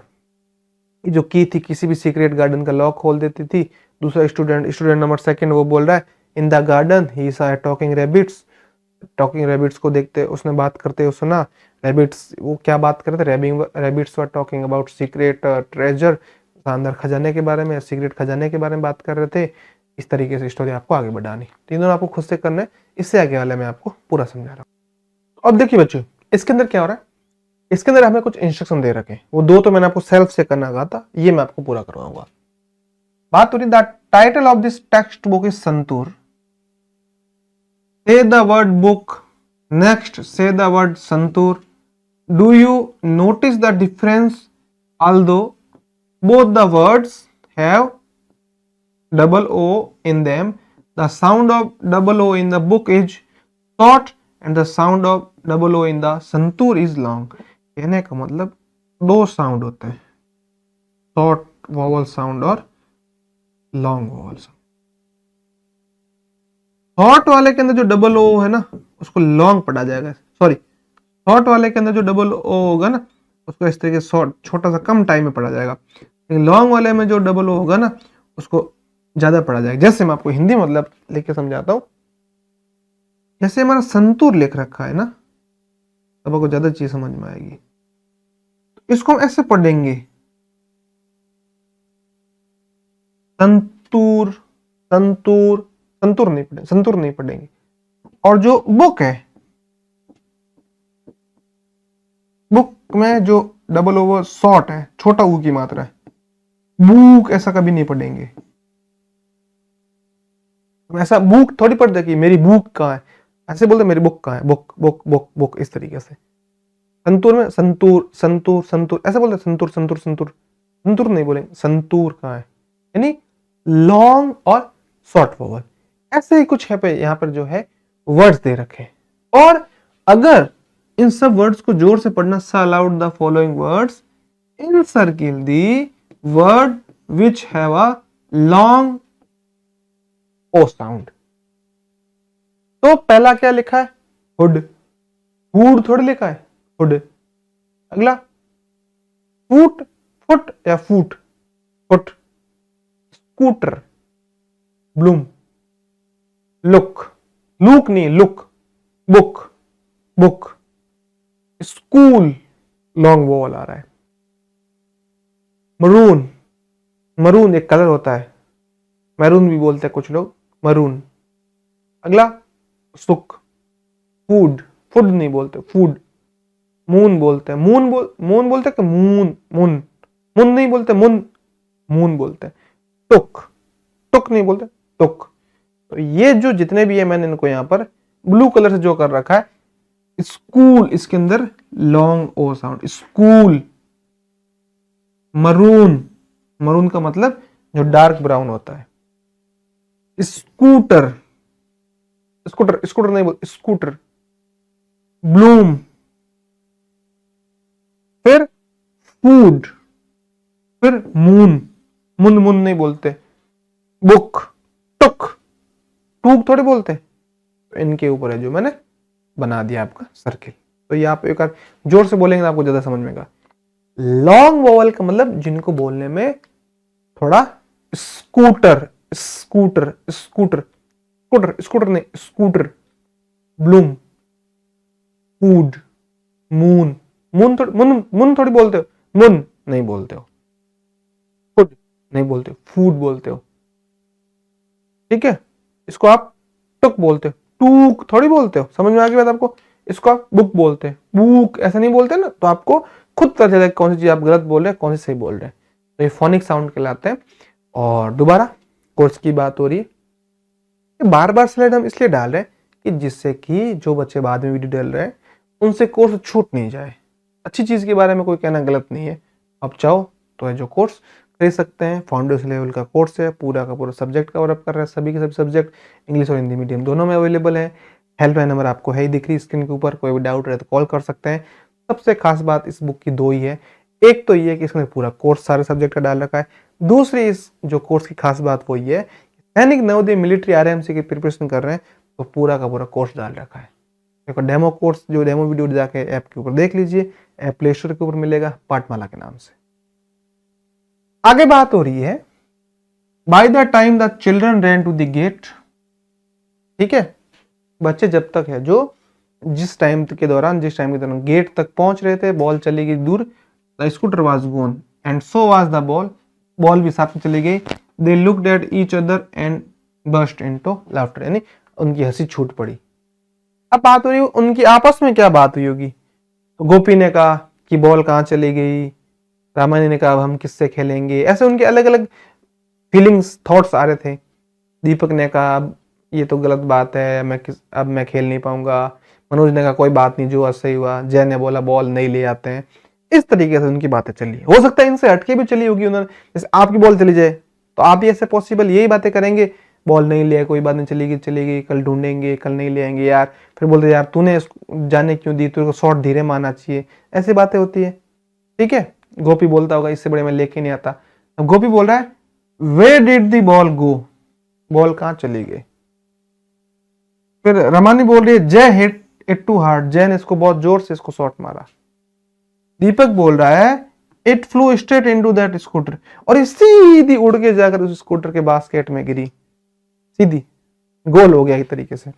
ये जो की थी किसी भी सीक्रेट गार्डन का लॉक खोल देती थी। दूसरा स्टूडेंट नंबर सेकंड, वो बोल रहा है, इन द गार्डन ही सा टॉकिंग रैबिट्स। टॉकिंग रैबिट्स को देखते उसने बात करते हुए सुना। रैबिट्स वो क्या बात कर रहे थे, rabbits were talking about secret treasure, शानदार खजाने के बारे में, सीक्रेट खजाने के बारे में बात कर रहे थे। इस तरीके से स्टोरी आपको आगे बढ़ानी, तीनों आपको खुद से करना है। इससे आगे वाले मैं आपको पूरा समझा रहा हूँ। अब देखिए बच्चों, इसके अंदर क्या हो रहा है, इसके अंदर हमें कुछ इंस्ट्रक्शन दे रखे हैं, वो दो तो मैंने आपको सेल्फ से करना कहा था, ये मैं आपको पूरा करवाऊंगा। बात हो रही, the title of this text book is santoor. Say the word book. Next, say the word santur. Do you notice the difference? Although both the words have double O in them, the sound of double O in the book is short and the sound of double O in the santur is long. कहने का मतलब दो sound होते हैं, short vowel sound और long vowel sound. Short वाले के अंदर जो डबल ओ है ना उसको लॉन्ग पढ़ा जाएगा, सॉरी, शॉर्ट वाले के अंदर जो डबल ओ होगा ना उसको इस तरीके से छोटा सा कम टाइम में पढ़ा जाएगा। लेकिन लॉन्ग वाले में जो डबल ओ होगा ना उसको ज्यादा पढ़ा जाएगा। जैसे मैं आपको हिंदी मतलब लिख के समझाता हूँ, जैसे हमारा संतूर लिख रखा है ना, तब आपको ज्यादा चीज समझ में आएगी। तो इसको हम ऐसे पढ़ेंगे, संतूर, संतूर, संतूर नहीं पढ़ेंगे, संतूर नहीं पढ़ेंगे। और जो बुक है, बुक में जो डबल ओवर शॉर्ट है, छोटा ऊ की मात्रा है, बुक ऐसा कभी नहीं पढ़ेंगे। ऐसा बुक थोड़ी पढ़ दे कि मेरी बुक कहाँ है, ऐसे बोलते मेरी बुक कहाँ है, बुक बुक बुक बुक, इस तरीके से। संतूर में संतूर संतूर संतूर ऐसे बोलते, संतूर संतूर संतूर, संतूर नहीं बोलेंगे, संतूर कहाँ है, यानी लॉन्ग और शॉर्ट वोवल। ऐसे ही कुछ है पे यहाँ पर जो है वर्ड्स दे रखे। और अगर इन सब वर्ड्स को जोर से पढ़ना, aloud the following words in circle the word which have a long O sound. तो पहला क्या लिखा है? हुड। हुड थोड़ी लिखा है, हुड। अगला फूट, फुट या foot? Foot. Scooter, bloom. Look, look नहीं, look. Book, book. School, long wall आ रहा है। मरून, मरून एक कलर होता है, मैरून भी बोलते हैं कुछ लोग, मरून। अगला सुक। फूड, फूड नहीं बोलते, फूड। मून बोलते हैं, मून बोलते हैं कि मून, मून, मून नहीं बोलते, मून, मून बोलते हैं। टुक, टुक नहीं बोलते, टुक। तो ये जो जितने भी है मैंने इनको यहां पर ब्लू कलर से जो कर रखा है, स्कूल, इसके अंदर long O sound, school. Maroon, maroon का मतलब जो डार्क ब्राउन होता है। स्कूटर, स्कूटर, स्कूटर नहीं बोल, स्कूटर। ब्लूम, फिर फूड, फिर मून, मुन मुन नहीं बोलते। बुक, टुक, टूक थोड़े बोलते। तो इनके ऊपर है जो मैंने बना दिया आपका सर्किल। तो ये आप एक बार जोर से बोलेंगे तो आपको ज्यादा समझ में आएगा। लॉन्ग वोवल का मतलब जिनको बोलने में थोड़ा, scooter, scooter, scooter, scooter, scooter नहीं, scooter. Bloom, food, moon, moon थोड़ी, मुन मुन थोड़ी बोलते हो, मुन नहीं बोलते हो, फूड नहीं बोलते हो, फूड बोलते हो। ठीक है, इसको आप टुक बोलते हो, टूक थोड़ी बोलते हो। समझ में आ गई बात आपको? इसको आप बुक बोलते हैं, बुक ऐसा नहीं बोलते ना। तो आपको खुद पता चलेगा कौन सी चीज आप गलत बोल रहे हैं, कौन सी सही बोल रहे हैं। तो ये फोनिक साउंड कहलाते हैं। और दोबारा कोर्स की बात हो रही है, बार बार स्लाइड हम इसलिए डाल रहे हैं कि जिससे कि जो बच्चे बाद में वीडियो डाल रहे हैं उनसे कोर्स छूट नहीं जाए। अच्छी चीज के बारे में कोई कहना गलत नहीं है। आप चाहो तो है जो कोर्स खरीद सकते हैं, फाउंडेशन लेवल का कोर्स है, पूरा का पूरा सब्जेक्ट कवर अप कर रहा है, सभी के सभी सब्जेक्ट इंग्लिश और हिंदी मीडियम दोनों में अवेलेबल है। हेल्पलाइन नंबर आपको है ही दिख रही स्क्रीन के ऊपर, कोई भी डाउट रहे तो कॉल कर सकते हैं। सबसे खास बात इस बुक की दो ही है, एक तो ये कि इसमें पूरा कोर्स सारे सब्जेक्ट का डाल रखा है। दूसरी इस जो कोर्स की खास बात वो ये है, सैनिक नवोदय मिलिट्री आरएमसी की प्रिपरेशन कर रहे हैं तो पूरा का पूरा कोर्स डाल रखा है। देखो डेमो कोर्स, जो डेमो वीडियो जाके ऐप के ऊपर देख लीजिए, ऐप प्ले स्टोर के ऊपर मिलेगा पाठमाला के नाम से। आगे बात हो रही है, by the time the children ran to the gate. ठीक है, बच्चे जब तक है जो जिस टाइम के दौरान गेट तक पहुंच रहे थे, बॉल चली गई दूर, the scooter was gone and so was the ball, ball भी साथ में चली गई। They looked at each other and burst into laughter, यानी उनकी हंसी छूट पड़ी। अब बात हो रही है उनकी आपस में क्या बात हुई होगी। तो गोपी ने कहा कि बॉल कहाँ चली गई, रामानी ने कहा अब हम किससे खेलेंगे। ऐसे उनके अलग अलग फीलिंग्स, थॉट्स आ रहे थे। दीपक ने कहा अब ये तो गलत बात है, अब मैं खेल नहीं पाऊंगा। मनोज ने कहा कोई बात नहीं, जो अच्छा ही हुआ। जय ने बोला बॉल नहीं ले आते हैं। इस तरीके से उनकी बातें चली। हो सकता है इनसे हटके भी चली होगी उन्होंने, जैसे आपकी बॉल चली जाए तो आप भी ऐसे पॉसिबल यही बातें करेंगे, बॉल नहीं ले, कोई बात नहीं, चली गई, कल ढूंढेंगे, कल नहीं ले आएंगे यार। फिर बोलते यार तूने जाने क्यों दी, तेरे को शॉट धीरे मारना चाहिए। ऐसी बातें होती है। ठीक है, गोपी बोलता होगा इससे बड़े मैं लेके नहीं आता। अब गोपी बोल रहा है where did the ball go, ball कहां चली गई। फिर रमानी बोल रही है जय हिट इट टू हार्ड, जय ने इसको बहुत जोर से इसको शॉट मारा। दीपक बोल रहा है it flu straight into that scooter, और ये सीधी उड़ के जाकर उस स्कूटर के बास्केट में गिरी, सीधी गोल हो गया एक तरीके से।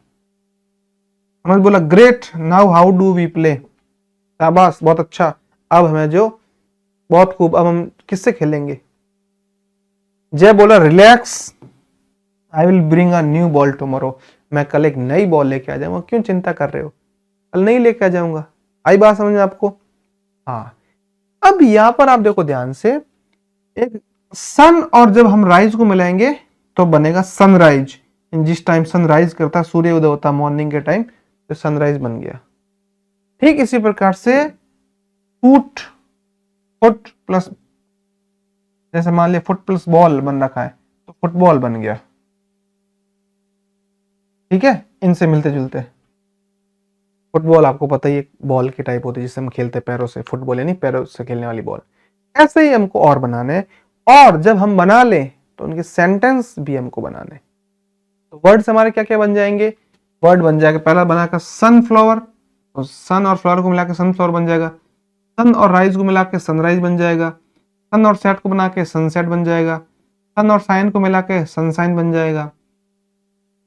मनोज बोला great, now how do we play, शाबाश बहुत अच्छा, अब हमें जो बहुत खूब, अब हम किससे खेलेंगे। जय बोला relax, I will bring a new ball tomorrow, मैं कल एक नई बॉल लेके आ जाऊंगा, क्यों चिंता कर रहे हो, कल नहीं लेके आ जाऊंगा। आई बात समझ में आपको? हाँ, अब यहां पर आप देखो ध्यान से, एक सन और जब हम राइज को मिलाएंगे तो बनेगा सनराइज। जिस टाइम सनराइज करता, सूर्य उदय होता मॉर्निंग के टाइम, तो सनराइज बन गया। ठीक इसी प्रकार से फुट, फुट प्लस, जैसे मान लिया फुट प्लस बॉल बन रखा है तो फुटबॉल बन गया। ठीक है, इनसे मिलते जुलते। फुटबॉल आपको पता ही एक बॉल की टाइप होती है जिससे हम खेलते पैरों से, फुटबॉल यानी पैरों से खेलने वाली बॉल। ऐसे ही हमको और बनाने, और जब हम बना लें तो उनके सेंटेंस भी हमको बनाने। तो वर्ड्स हमारे क्या क्या बन जाएंगे, वर्ड बन जाएगा, पहला बनाकर सनफ्लावर, तो सन और फ्लावर को मिलाकर सनफ्लावर बन जाएगा। सन और राइज को मिला के सनराइज बन जाएगा। सन और सेट को बना के सनसेट बन जाएगा। सन और साइन को मिला के सनसाइन बन जाएगा।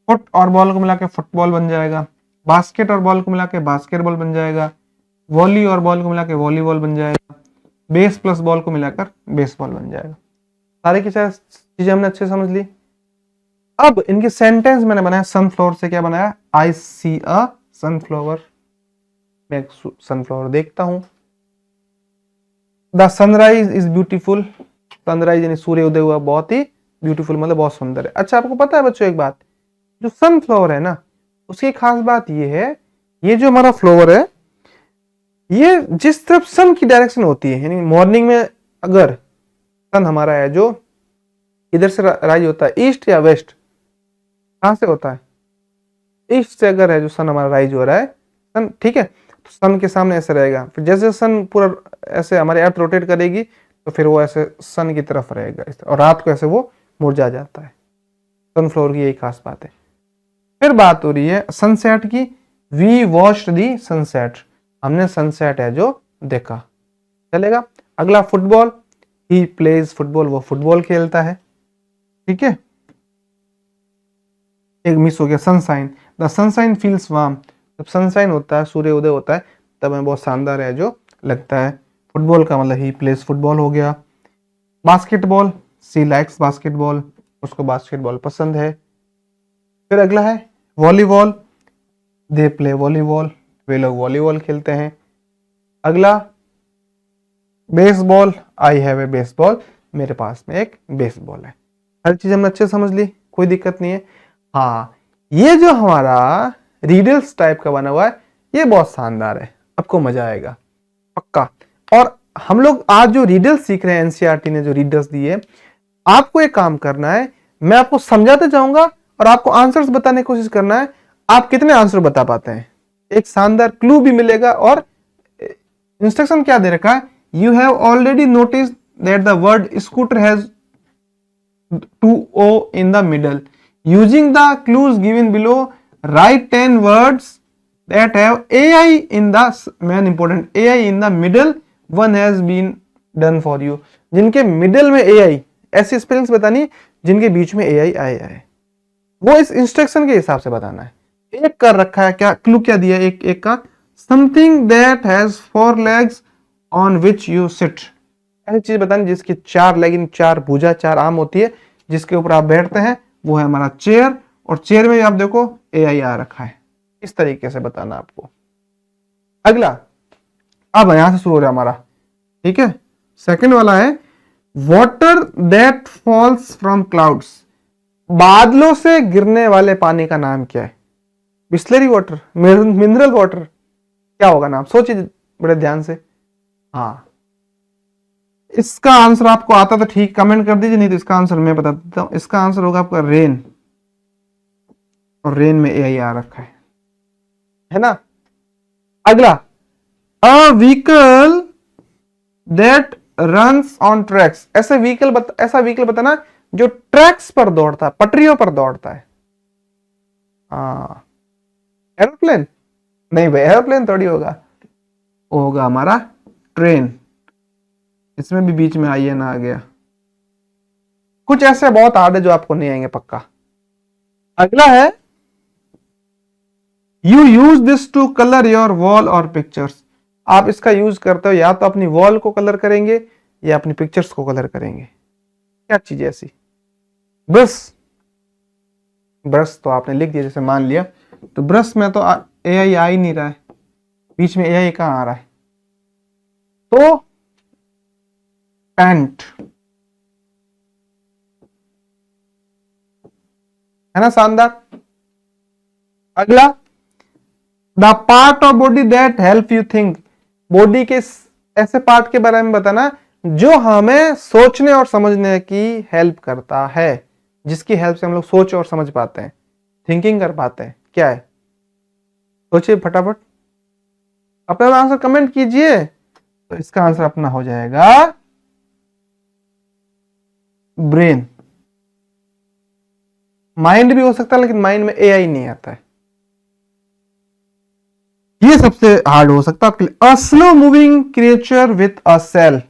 फुट और बॉल को मिला के फुटबॉल बन जाएगा। बास्केट और बॉल को मिला के बास्केटबॉल बन जाएगा। वॉली और बॉल को मिला के वॉलीबॉल बन जाएगा। बेस प्लस बॉल को मिलाकर बेसबॉल बन जाएगा। सारी की सारी चीजें हमने अच्छे समझ ली। अब इनके सेंटेंस मैंने बनाया सनफ्लावर से, क्या बनाया, आई सी अ सनफ्लावर, मैं सनफ्लावर देखता हूं। The sunrise is beautiful, sunrise यानी सूर्य उदय हुआ बहुत ही ब्यूटीफुल, मतलब बहुत सुंदर है। अच्छा आपको पता है बच्चों एक बात, जो सनफ्लावर है ना, उसकी खास बात ये है, ये जो हमारा फ्लावर है, ये जिस तरफ सन की डायरेक्शन होती है, यानी मॉर्निंग में अगर सन हमारा है जो इधर से राइज होता है, ईस्ट या वेस्ट, कहां से होता है, ईस्ट से अगर है जो सन हमारा राइज हो रहा है, सन, ठीक है, तो सन के सामने ऐसे रहेगा। फिर जैसे सन पूरा ऐसे हमारे अर्थ रोटेट करेगी तो फिर वो ऐसे सन की तरफ रहेगा, और रात को ऐसे वो मुरझा जाता है। सनफ्लावर की यही खास बात है। फिर बात हो रही है सनसेट की। वी वॉच्ड दी सनसेट, हमने सनसेट है जो देखा, चलेगा। अगला फुटबॉल, ही प्लेज फुटबॉल, वो फुटबॉल खेलता है, ठीक है। एक मिस हो गया, sunshine, the sunshine feels warm, जब सनसाइन होता है, सूर्य उदय होता है, तब हमें बहुत शानदार है जो लगता है। फुटबॉल का मतलब ही प्लेस फुटबॉल हो गया। बास्केटबॉल, सी लाइक्स बास्केटबॉल, उसको बास्केटबॉल पसंद है। फिर अगला है वॉलीबॉल, दे प्ले वॉलीबॉल, वे लोग वॉलीबॉल खेलते हैं। अगला baseball, I have a baseball, मेरे पास में एक बेसबॉल है। हर चीज हमने अच्छे समझ ली, कोई दिक्कत नहीं है। हाँ, ये जो हमारा रीडल्स टाइप का बना हुआ है, ये बहुत शानदार है, आपको मजा आएगा पक्का। और हम लोग आज जो रीडल्स सीख रहे हैं, एनसीईआरटी ने जो रीडल्स दिए, आपको एक काम करना है, मैं आपको समझाते जाऊंगा और आपको आंसर्स बताने की कोशिश करना है। आप कितने आंसर बता पाते हैं, एक शानदार क्लू भी मिलेगा। और इंस्ट्रक्शन क्या दे रखा है, you have already notice that the word scooter has 2 O in the middle. Using the clues given below, write 10 words that have AI in the main important AI in the middle. One has been done for you. जिनके middle में AI, ऐसी spellings बतानी जिनके बीच में AI आया है, वो इस इंस्ट्रक्शन के हिसाब से बताना है। एक कर रखा है, क्या क्लू क्या दिया, एक का something that has 4 legs on which you sit, ऐसी चीज बतानी जिसकी 4 लेग, 4 भुजा, 4 आर्म होती है, जिसके ऊपर आप बैठते हैं, वो है हमारा चेयर। और चेयर में आप देखो AI आ रखा है, इस तरीके से बताना आपको। अगला, अब यहां से शुरू हो रहा है हमारा, ठीक है। सेकंड वाला है water that falls from clouds, बादलों से गिरने वाले पानी का नाम क्या है। बिस्लरी वाटर, मिनरल वाटर, क्या होगा नाम, सोचिए बड़े ध्यान से। हाँ, इसका आंसर आपको आता तो ठीक, कमेंट कर दीजिए, नहीं तो इसका आंसर मैं बता देता हूं। इसका आंसर होगा आपका रेन, और रेन में AI आ रखा है ना। अगला, a vehicle that runs on tracks, ऐसा व्हीकल बताना जो ट्रैक्स पर दौड़ता है, पटरियों पर दौड़ता है। एरोप्लेन नहीं भाई, एरोप्लेन थोड़ी होगा, वो होगा हमारा ट्रेन। इसमें भी बीच में आइए ना आ गया। कुछ ऐसे बहुत हार्ड है जो आपको नहीं आएंगे पक्का। अगला है you use this to colour your wall और पिक्चर्स, आप इसका यूज करते हो या तो अपनी वॉल को कलर करेंगे या अपनी पिक्चर्स को कलर करेंगे। क्या चीज ऐसी, ब्रश, ब्रश तो आपने लिख दिया, जैसे मान लिया, तो ब्रश में तो AI आ ही नहीं रहा है, बीच में AI कहां आ रहा है, तो पैंट है ना, शानदार। अगला, the part of body that help you think, body के ऐसे पार्ट के बारे में बताना जो हमें सोचने और समझने की हेल्प करता है, जिसकी हेल्प से हम लोग सोच और समझ पाते हैं, थिंकिंग कर पाते हैं। क्या है, सोचिए फटाफट, अपना आंसर कमेंट कीजिए। तो इसका आंसर अपना हो जाएगा ब्रेन। माइंड भी हो सकता है, लेकिन माइंड में AI नहीं आता है, ये सबसे हार्ड हो सकता है आपके लिए। A slow moving creature with a shell,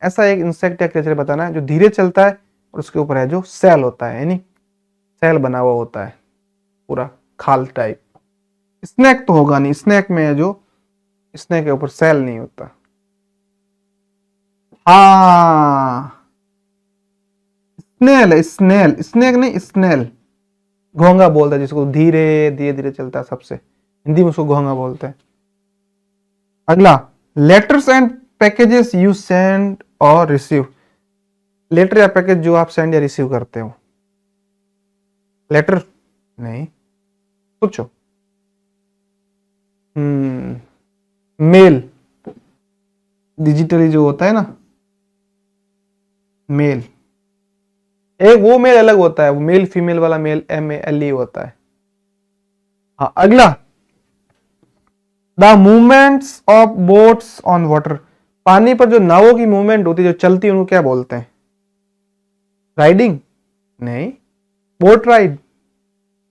ऐसा एक इंसेक्ट या क्रिएचर बताना है जो धीरे चलता है और उसके ऊपर है जो सेल होता है, यानी सेल बना हुआ होता है, पूरा खाल टाइप। स्नेक तो होगा नहीं, स्नेक में है जो, स्नेक के ऊपर सेल नहीं होता। हाँ, स्नेल है, स्नेल, स्नेक नहीं स्नेल। घोंगा बोलता है जिसको धीरे धीरे धीरे चलता है, सबसे हिंदी में उसको घोंगा बोलते हैं। अगला, letters and packages you send और रिसीव, लेटर या पैकेज जो आप सेंड या रिसीव करते हो। लेटर नहीं, सोचो। मेल, डिजिटली जो होता है ना, मेल। एक वो मेल अलग होता है, वो मेल फीमेल वाला मेल MALE होता है। हाँ, अगला, the movements of boats on water, पानी पर जो नावों की मूवमेंट होती है, जो चलती है, उनको क्या बोलते हैं? राइडिंग नहीं, बोट राइड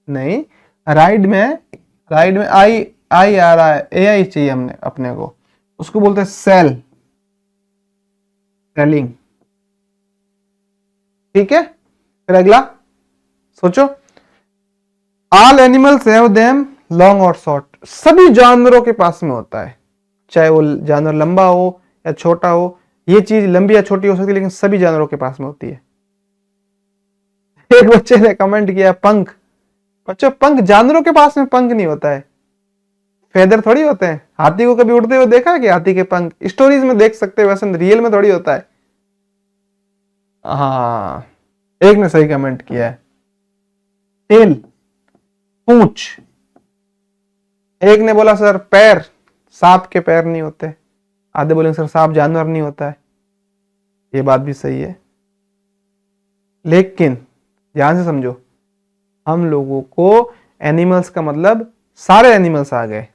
नहीं, राइड में आई आई आ रहा है, AI चाहिए हमने अपने को, उसको बोलते हैं सेल, सेलिंग। ठीक है, फिर अगला सोचो, all animals have them long और शॉर्ट, सभी जानवरों के पास में होता है, चाहे वो जानवर लंबा हो या छोटा हो, ये चीज लंबी या छोटी हो सकती है, लेकिन सभी जानवरों के पास में होती है। एक बच्चे ने कमेंट किया पंख, बच्चों पंख जानवरों के पास में पंख नहीं होता है, फेदर थोड़ी होते हैं। हाथी को कभी उड़ते हुए देखा है कि हाथी के पंख स्टोरीज में देख सकते हैं, वैसे रियल में थोड़ी होता है। हाँ, एक ने सही कमेंट किया है, टेल, पूंछ। एक ने बोला सर पैर, सांप के पैर नहीं होते। आधे बोलेंगे सर सांप जानवर नहीं होता है, ये बात भी सही है, लेकिन ध्यान से समझो, हम लोगों को एनिमल्स का मतलब सारे एनिमल्स आ गए,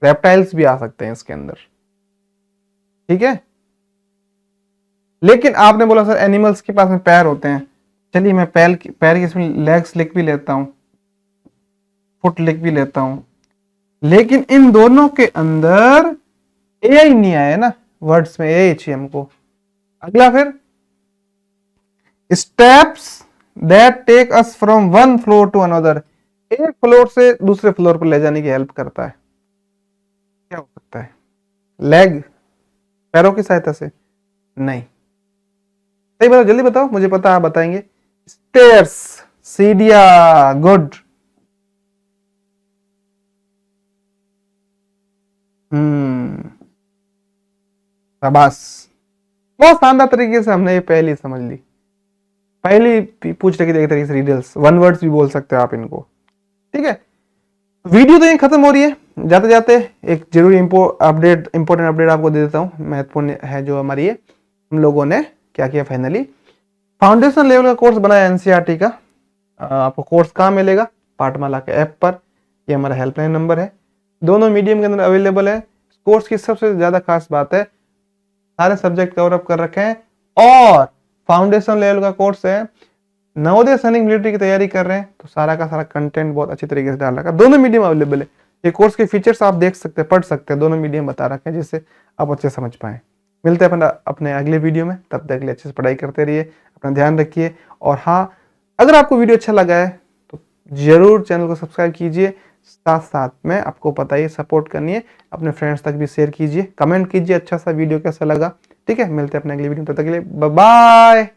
रेप्टाइल्स भी आ सकते हैं इसके अंदर, ठीक है। लेकिन आपने बोला सर एनिमल्स के पास में पैर होते हैं, चलिए मैं पैर की इसमें लेग्स लिख भी लेता हूं, फुट लिख भी लेता हूं, लेकिन इन दोनों के अंदर AI नहीं आया ना, वर्ड्स में AI चाहिए हमको। अगला, फिर steps that take us from one floor to another, एक फ्लोर से दूसरे फ्लोर पर ले जाने की हेल्प करता है, क्या हो सकता है? लेग, पैरों की सहायता से नहीं, सही बताओ, जल्दी बताओ, मुझे पता आप बताएंगे। स्टेयर्स, सीढ़िया, गुड। शाबाश, बहुत शानदार तरीके से हमने ये पहली समझ ली। पहली पूछ रही थी एक तरीके से रिडल्स, वन वर्ड्स भी बोल सकते हो आप इनको, ठीक है। वीडियो तो यही खत्म हो रही है, जाते जाते एक जरूरी इंपॉर्टेंट अपडेट आपको दे देता हूँ, महत्वपूर्ण है जो हमारी है। हम लोगों ने क्या किया, फाइनली फाउंडेशन लेवल का कोर्स बनाया NCERT का। आपको कोर्स कहाँ मिलेगा? पाठमाला के ऐप पर, ये हमारा हेल्पलाइन नंबर है, दोनों मीडियम के अंदर अवेलेबल है। कोर्स की सबसे ज्यादा खास बात है, सारे सब्जेक्ट कवर अप कर रखे हैं, और फाउंडेशन लेवल का कोर्स है। नवोदय सैनिक मिलिट्री की तैयारी कर रहे हैं तो सारा का सारा कंटेंट बहुत अच्छी तरीके से डाल रखा है, दोनों मीडियम अवेलेबल है। ये कोर्स के फीचर्स आप देख सकते हैं, पढ़ सकते हैं, दोनों मीडियम बता रखे हैं, जिससे आप अच्छे समझ पाए। मिलते हैं अपने अगले वीडियो में, तब तक के लिए अच्छे से पढ़ाई करते रहिए, अपना ध्यान रखिए। और हाँ, अगर आपको वीडियो अच्छा लगा है तो जरूर चैनल को सब्सक्राइब कीजिए, साथ साथ में आपको पता ही सपोर्ट करनी है, अपने फ्रेंड्स तक भी शेयर कीजिए, कमेंट कीजिए अच्छा सा वीडियो कैसा लगा, ठीक है। मिलते हैं अपने अगली वीडियो में, तब तक के लिए बाय बाय।